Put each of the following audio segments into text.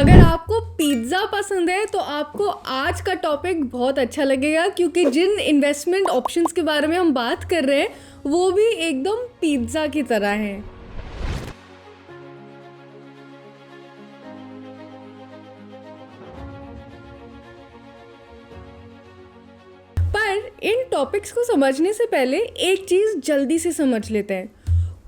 अगर आपको पिज्ज़ा पसंद है तो आपको आज का टॉपिक बहुत अच्छा लगेगा, क्योंकि जिन इन्वेस्टमेंट ऑप्शंस के बारे में हम बात कर रहे हैं वो भी एकदम पिज्ज़ा की तरह हैं। पर इन टॉपिक्स को समझने से पहले एक चीज़ जल्दी से समझ लेते हैं।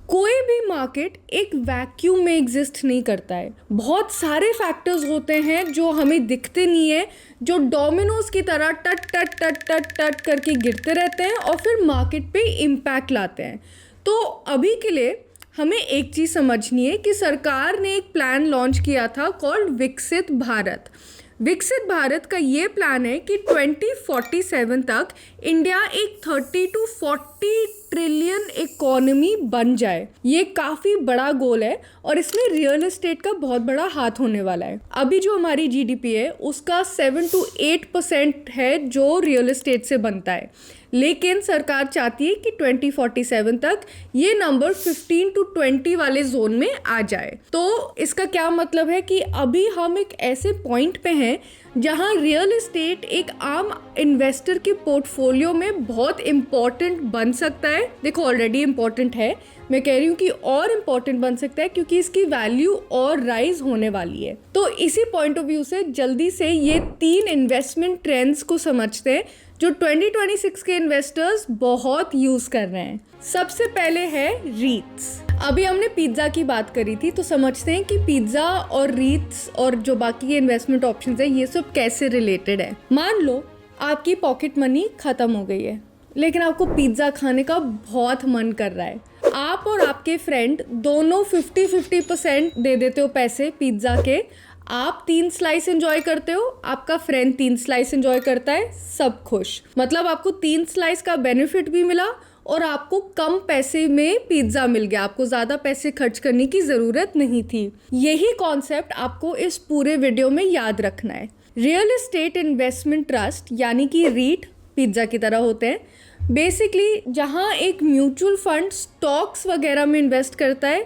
कोई भी मार्केट एक वैक्यूम में एग्जिस्ट नहीं करता है। बहुत सारे फैक्टर्स होते हैं जो हमें दिखते नहीं है, जो डोमिनोज की तरह टट टट टट टट टट करके गिरते रहते हैं और फिर मार्केट पे इम्पैक्ट लाते हैं। तो अभी के लिए हमें एक चीज़ समझनी है कि सरकार ने एक प्लान लॉन्च किया था कॉल्ड विकसित भारत। विकसित भारत का ये प्लान है कि 2047 तक इंडिया एक 30 to 40 ट्रिलियन इकोनॉमी बन जाए। ये काफ़ी बड़ा गोल है और इसमें रियल एस्टेट का बहुत बड़ा हाथ होने वाला है। अभी जो हमारी जीडीपी है उसका 7 to 8% है जो रियल एस्टेट से बनता है, लेकिन सरकार चाहती है कि 2047 तक ये नंबर 15 to 20 वाले जोन में आ जाए। तो इसका क्या मतलब है कि अभी हम एक ऐसे पॉइंट पे हैं जहां रियल एस्टेट एक आम इन्वेस्टर के पोर्टफोलियो में बहुत इम्पॉर्टेंट बन सकता है। देखो, ऑलरेडी इम्पॉर्टेंट है, मैं कह रही हूँ कि और इम्पॉर्टेंट बन सकता है क्योंकि इसकी वैल्यू और राइज होने वाली है। तो इसी पॉइंट ऑफ व्यू से जल्दी से ये 3 इन्वेस्टमेंट ट्रेंड्स को समझते हैं जो 2026 के इन्वेस्टर्स बहुत यूज़ कर रहे हैं। सबसे पहले है रीट्स। अभी हमने पिज्ज़ा की बात करी थी, तो समझते हैं कि पिज्ज़ा और रीट्स और जो बाकी के इन्वेस्टमेंट ऑप्शंस है ये सब कैसे रिलेटेड है। मान लो आपकी पॉकेट मनी ख़त्म हो गई है, लेकिन आपको पिज्ज़ा खाने का बहुत मन कर रहा है। आप और आपके फ्रेंड दोनों 50-50% दे देते हो पैसे पिज्ज़ा के। आप 3 स्लाइस एंजॉय करते हो, आपका फ्रेंड 3 स्लाइस एंजॉय करता है, सब खुश। मतलब आपको 3 स्लाइस का बेनिफिट भी मिला और आपको कम पैसे में पिज्ज़ा मिल गया। आपको ज़्यादा पैसे खर्च करने की ज़रूरत नहीं थी। यही कॉन्सेप्ट आपको इस पूरे वीडियो में याद रखना है। रियल एस्टेट इन्वेस्टमेंट ट्रस्ट यानी कि रीट पिज्ज़ा की तरह होते हैं। बेसिकली जहाँ एक म्यूचुअल फंड स्टॉक्स वगैरह में इन्वेस्ट करता है,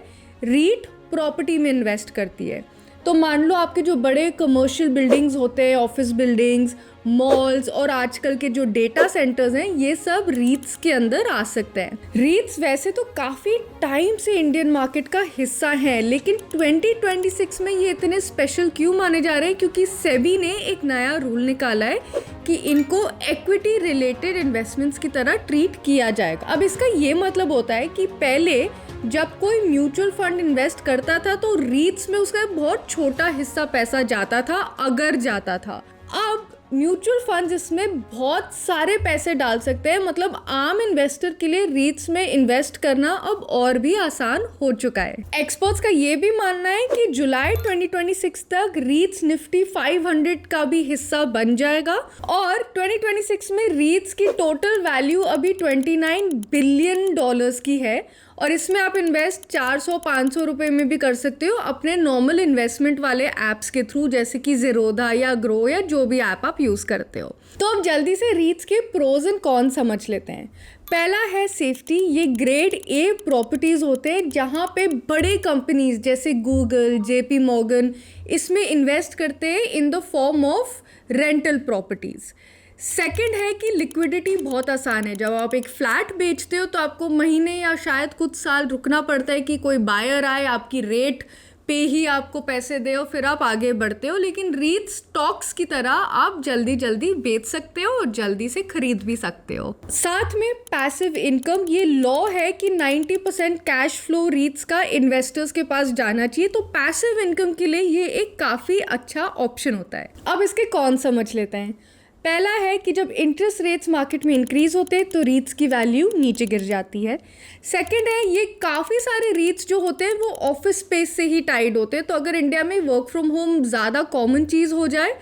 रीट प्रॉपर्टी में इन्वेस्ट करती है। तो मान लो आपके जो बड़े कमर्शियल बिल्डिंग्स होते हैं, ऑफिस बिल्डिंग्स, मॉल्स और आजकल के जो डेटा सेंटर्स हैं, ये सब रीट्स के अंदर आ सकते हैं। रीट्स वैसे तो काफ़ी टाइम से इंडियन मार्केट का हिस्सा हैं, लेकिन 2026 में ये इतने स्पेशल क्यों माने जा रहे हैं? क्योंकि सेबी ने एक नया रूल निकाला है कि इनको इक्विटी रिलेटेड इन्वेस्टमेंट्स की तरह ट्रीट किया जाएगा। अब इसका ये मतलब होता है कि पहले जब कोई म्यूचुअल फंड इन्वेस्ट करता था तो रीट्स में उसका बहुत छोटा हिस्सा पैसा जाता था, अगर जाता था। अब म्यूचुअल फंड्स इसमें बहुत सारे पैसे डाल सकते हैं। मतलब आम इन्वेस्टर के लिए रीट्स में इन्वेस्ट करना अब और भी आसान हो चुका है। एक्सपर्ट्स का ये भी मानना है कि जुलाई 2026 तक रीट्स निफ्टी 500 का भी हिस्सा बन जाएगा और 2026 में रीट्स की टोटल वैल्यू अभी $29 बिलियन की है और इसमें आप इन्वेस्ट 400-500 रुपए में भी कर सकते हो अपने नॉर्मल इन्वेस्टमेंट वाले ऐप्स के थ्रू, जैसे कि ज़ीरोधा या ग्रो या जो भी ऐप आप यूज़ करते हो। तो अब जल्दी से रीट्स के प्रोज एंड कॉन्स समझ लेते हैं। पहला है सेफ्टी। ये ग्रेड ए प्रॉपर्टीज़ होते हैं जहाँ पे बड़े कंपनीज जैसे गूगल, जेपी मॉर्गन इसमें इन्वेस्ट करते हैं in the form of rental properties. Second है कि लिक्विडिटी बहुत आसान है। जब आप एक फ्लैट बेचते हो तो आपको महीने या शायद कुछ साल रुकना पड़ता है कि कोई बायर आए, आपकी रेट पे ही आपको पैसे दे और फिर आप आगे बढ़ते हो। लेकिन रीट स्टॉक्स की तरह आप जल्दी जल्दी बेच सकते हो और जल्दी से खरीद भी सकते हो। साथ में पैसिव इनकम, ये लॉ है कि 90% कैश फ्लो रीट्स का इन्वेस्टर्स के पास जाना चाहिए। तो पैसिव इनकम के लिए ये एक काफ़ी अच्छा ऑप्शन होता है। अब इसके कौन समझ लेते हैं। पहला है कि जब इंटरेस्ट रेट्स मार्केट में इंक्रीज होते हैं तो रीट्स की वैल्यू नीचे गिर जाती है। सेकंड है, ये काफ़ी सारे रीट्स जो होते हैं वो ऑफिस स्पेस से ही टाइड होते हैं। तो अगर इंडिया में वर्क फ्रॉम होम ज़्यादा कॉमन चीज़ हो जाए,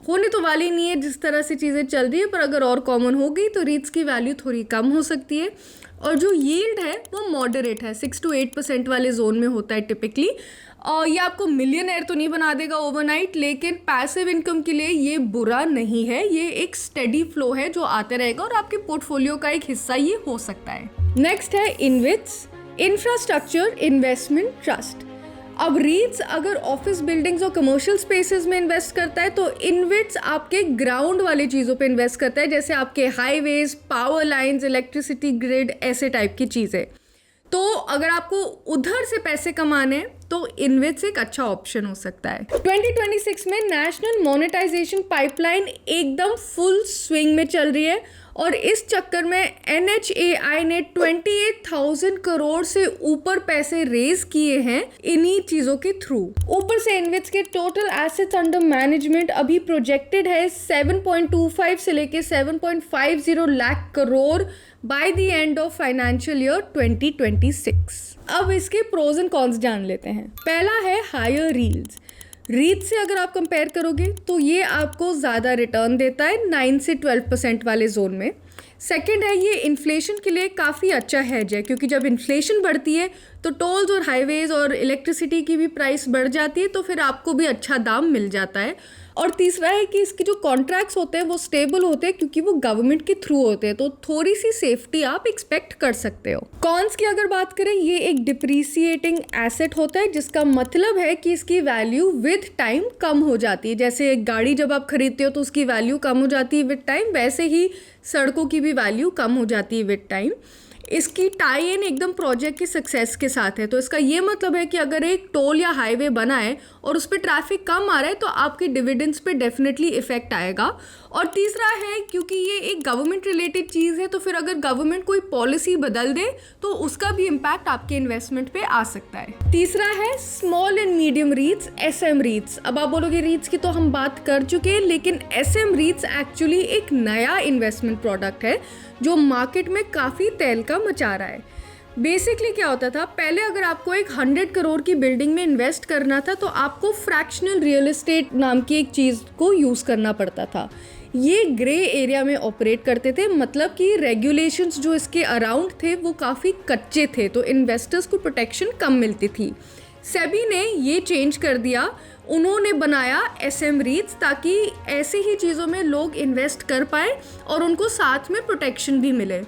होने तो वाली नहीं है जिस तरह से चीज़ें चल रही है, पर अगर और कॉमन हो गई तो रीट्स की वैल्यू थोड़ी कम हो सकती है। और जो यील्ड है वो मॉडरेट है, 6 to 8% वाले जोन में होता है टिपिकली। और ये आपको मिलियनेयर तो नहीं बना देगा ओवरनाइट, लेकिन पैसिव इनकम के लिए ये बुरा नहीं है। ये एक स्टेडी फ्लो है जो आते रहेगा और आपके पोर्टफोलियो का एक हिस्सा ये हो सकता है। नेक्स्ट है इनविट्स, इंफ्रास्ट्रक्चर इन्वेस्टमेंट ट्रस्ट। अब रीट्स अगर ऑफिस बिल्डिंग्स और कमर्शियल स्पेसेस में इन्वेस्ट करता है तो इनविट्स आपके ग्राउंड वाली चीज़ों पे इन्वेस्ट करता है, जैसे आपके highways, power lines, electricity grid, ऐसे टाइप की चीज़ें। तो अगर आपको उधर से पैसे कमाने हैं तो इनविट्स एक अच्छा ऑप्शन हो सकता है। 2026 में नेशनल मोनेटाइजेशन पाइपलाइन एकदम फुल स्विंग में चल रही है और इस चक्कर में NHAI ने 28,000 करोड़ से ऊपर पैसे रेज किए हैं इन्हीं चीज़ों के थ्रू। ऊपर से इनविट्स के टोटल एसेट्स अंडर मैनेजमेंट अभी प्रोजेक्टेड है 7.25 से लेके 7.50 lakh crore by the end of financial year 2026। अब इसके प्रोज एंड कॉन्स जान लेते हैं। पहला है हायर रील्स। रीट से अगर आप कंपेयर करोगे तो ये आपको ज़्यादा रिटर्न देता है 9 से 12% वाले जोन में। सेकंड है, ये इन्फ्लेशन के लिए काफ़ी अच्छा हैज है, क्योंकि जब इन्फ्लेशन बढ़ती है तो टोल्स और हाईवेज और इलेक्ट्रिसिटी की भी प्राइस बढ़ जाती है, तो फिर आपको भी अच्छा दाम मिल जाता है। और तीसरा है कि इसके जो कॉन्ट्रैक्ट्स होते हैं वो स्टेबल होते हैं, क्योंकि वो गवर्नमेंट के थ्रू होते हैं, तो थोड़ी सी सेफ्टी आप एक्सपेक्ट कर सकते हो। कॉन्स की अगर बात करें, ये एक डिप्रिसिएटिंग एसेट होता है, जिसका मतलब है कि इसकी वैल्यू विद टाइम कम हो जाती है। जैसे एक गाड़ी जब आप खरीदते हो तो उसकी वैल्यू कम हो जाती है विद टाइम, वैसे ही सड़कों की भी वैल्यू कम हो जाती है विद टाइम। इसकी टाई इन एकदम प्रोजेक्ट की सक्सेस के साथ है, तो इसका ये मतलब है कि अगर एक टोल या हाईवे बना है और उस पर ट्रैफिक कम आ रहा है तो आपके डिविडेंड्स पे डेफिनेटली इफेक्ट आएगा। और तीसरा है, क्योंकि ये एक गवर्नमेंट रिलेटेड चीज़ है, तो फिर अगर गवर्नमेंट कोई पॉलिसी बदल दे तो उसका भी इम्पैक्ट आपके इन्वेस्टमेंट पे आ सकता है। तीसरा है स्मॉल एंड मीडियम रीट्स, SM रीट्स। अब आप बोलोगे रीट्स की तो हम बात कर चुके हैं, लेकिन SM रीट्स एक्चुअली एक नया इन्वेस्टमेंट प्रोडक्ट है जो मार्केट में काफ़ी तहलका मचा रहा है। बेसिकली क्या होता था, पहले अगर आपको एक 100 करोड़ की बिल्डिंग में इन्वेस्ट करना था तो आपको फ्रैक्शनल रियल एस्टेट नाम की एक चीज़ को यूज़ करना पड़ता था। ये ग्रे एरिया में ऑपरेट करते थे, मतलब कि रेगुलेशंस जो इसके अराउंड थे वो काफ़ी कच्चे थे, तो इन्वेस्टर्स को प्रोटेक्शन कम मिलती थी। सेबी ने ये चेंज कर दिया, उन्होंने बनाया SM रीट्स, ताकि ऐसी ही चीज़ों में लोग इन्वेस्ट कर पाए और उनको साथ में प्रोटेक्शन भी मिले।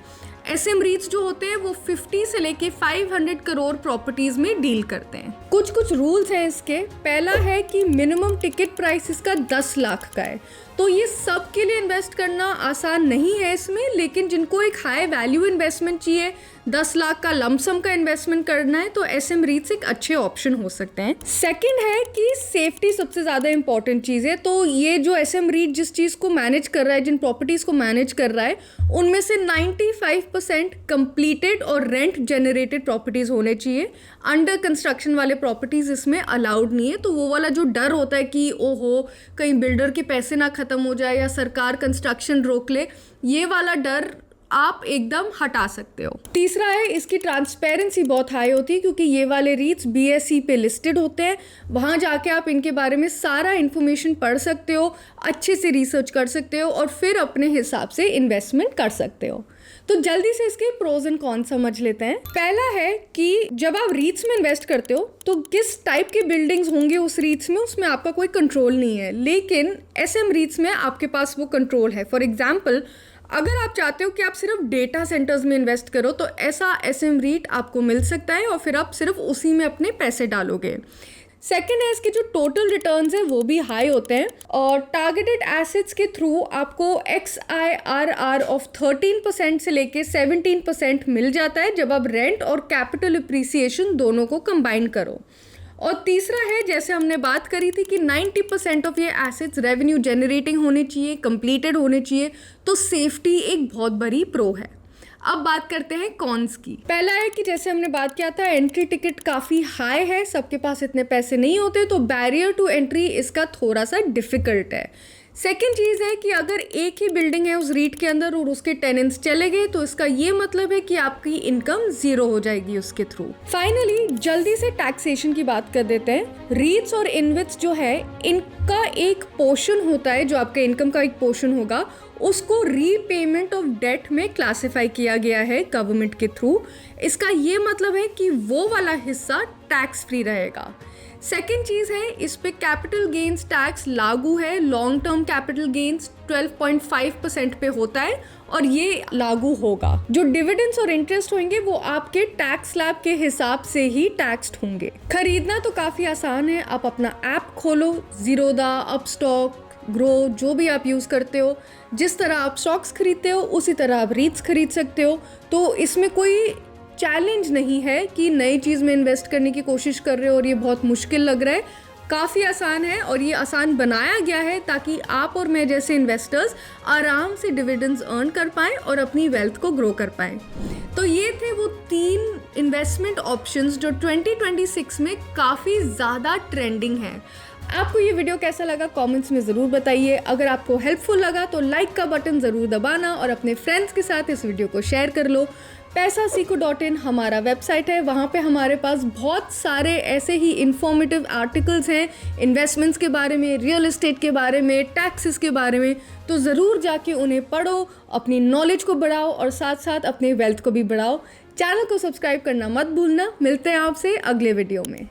SM रीट्स जो होते हैं वो 50 से लेके 500 करोड़ प्रॉपर्टीज़ में डील करते हैं। कुछ रूल्स हैं इसके। पहला है कि मिनिमम टिकट प्राइस इसका 10 लाख का है, तो ये सब के लिए इन्वेस्ट करना आसान नहीं है इसमें, लेकिन जिनको एक हाई वैल्यू इन्वेस्टमेंट चाहिए, 10 लाख का लमसम का इन्वेस्टमेंट करना है, तो SM रीट्स एक अच्छे ऑप्शन हो सकते हैं। सेकंड है कि सेफ्टी सबसे ज़्यादा इंपॉर्टेंट चीज़ है, तो ये जो SM रीट जिस चीज़ को मैनेज कर रहा है, जिन प्रॉपर्टीज़ को मैनेज कर रहा है, उनमें से 95% कंप्लीटेड और रेंट जनरेटेड प्रॉपर्टीज़ होने चाहिए। अंडर कंस्ट्रक्शन वाले प्रॉपर्टीज़ इसमें अलाउड नहीं है, तो वो वाला जो डर होता है कि ओहो कहीं बिल्डर के पैसे ना ख़त्म हो जाए या सरकार कंस्ट्रक्शन रोक ले, ये वाला डर आप एकदम हटा सकते हो। तीसरा है, इसकी ट्रांसपेरेंसी बहुत हाई होती है, क्योंकि ये वाले रीट्स BSE पे लिस्टेड होते हैं। वहाँ जाके आप इनके बारे में सारा इन्फॉर्मेशन पढ़ सकते हो, अच्छे से रिसर्च कर सकते हो और फिर अपने हिसाब से इन्वेस्टमेंट कर सकते हो। तो जल्दी से इसके प्रोज एंड कॉन समझ लेते हैं। पहला है कि जब आप रीट्स में इन्वेस्ट करते हो तो किस टाइप के बिल्डिंग्स होंगे उस रीट्स में, उसमें आपका कोई कंट्रोल नहीं है, लेकिन SM रीट्स में आपके पास वो कंट्रोल है। फॉर एग्जाम्पल, अगर आप चाहते हो कि आप सिर्फ डेटा सेंटर्स में इन्वेस्ट करो तो ऐसा SM रीट आपको मिल सकता है और फिर आप सिर्फ उसी में अपने पैसे डालोगे। सेकेंड है, इसके जो टोटल रिटर्न्स हैं वो भी हाई होते हैं और टारगेटेड एसेट्स के थ्रू आपको XIRR ऑफ 13% से लेके 17% मिल जाता है जब आप रेंट और कैपिटल अप्रिसिएशन दोनों को कंबाइन करो। और तीसरा है, जैसे हमने बात करी थी कि 90% ऑफ ये एसेट्स रेवेन्यू जनरेटिंग होने चाहिए, कंप्लीटेड होने चाहिए, तो सेफ्टी एक बहुत बड़ी प्रो है। अब बात करते हैं कॉन्स की। पहला है कि जैसे हमने बात किया था, एंट्री टिकट काफ़ी हाई है, सबके पास इतने पैसे नहीं होते, तो बैरियर टू एंट्री इसका थोड़ा सा डिफ़िकल्ट है। सेकेंड चीज़ है कि अगर एक ही बिल्डिंग है उस रीट के अंदर और उसके टेनेंट्स चले गए तो इसका ये मतलब है कि आपकी इनकम 0 हो जाएगी उसके थ्रू। फाइनली जल्दी से टैक्सेशन की बात कर देते हैं। रीट्स और इनविट्स जो है, इनका एक पोर्शन होता है जो आपके इनकम का एक पोर्शन होगा, उसको रीपेमेंट ऑफ डेट में क्लासिफाई किया गया है गवर्नमेंट के थ्रू। इसका ये मतलब है कि वो वाला हिस्सा टैक्स फ्री रहेगा। सेकेंड चीज़ है, इस पे कैपिटल गेन्स टैक्स लागू है। लॉन्ग टर्म कैपिटल गेन्स 12.5% पे होता है और ये लागू होगा। जो डिविडेंड्स और इंटरेस्ट होंगे वो आपके टैक्स स्लैब के हिसाब से ही टैक्स्ड होंगे। खरीदना तो काफ़ी आसान है, आप अपना ऐप खोलो, ज़ीरोधा, अपस्टॉक, ग्रो, जो भी आप यूज़ करते हो, जिस तरह आप स्टॉक्स खरीदते हो उसी तरह आप रीट्स खरीद सकते हो। तो इसमें कोई चैलेंज नहीं है कि नई चीज़ में इन्वेस्ट करने की कोशिश कर रहे हो और ये बहुत मुश्किल लग रहा है। काफ़ी आसान है और ये आसान बनाया गया है ताकि आप और मैं जैसे इन्वेस्टर्स आराम से डिविडेंड्स अर्न कर पाएँ और अपनी वेल्थ को ग्रो कर पाएँ। तो ये थे वो 3 इन्वेस्टमेंट ऑप्शंस जो 2026 में काफ़ी ज़्यादा ट्रेंडिंग है। आपको ये वीडियो कैसा लगा कमेंट्स में ज़रूर बताइए। अगर आपको हेल्पफुल लगा तो लाइक का बटन ज़रूर दबाना और अपने फ्रेंड्स के साथ इस वीडियो को शेयर कर लो। paisasiko.in हमारा वेबसाइट है, वहाँ पे हमारे पास बहुत सारे ऐसे ही इन्फॉर्मेटिव आर्टिकल्स हैं इन्वेस्टमेंट्स के बारे में, रियल एस्टेट के बारे में, टैक्सेस के बारे में। तो ज़रूर जाके उन्हें पढ़ो, अपनी नॉलेज को बढ़ाओ और साथ साथ अपने वेल्थ को भी बढ़ाओ। चैनल को सब्सक्राइब करना मत भूलना। मिलते हैं आपसे अगले वीडियो में।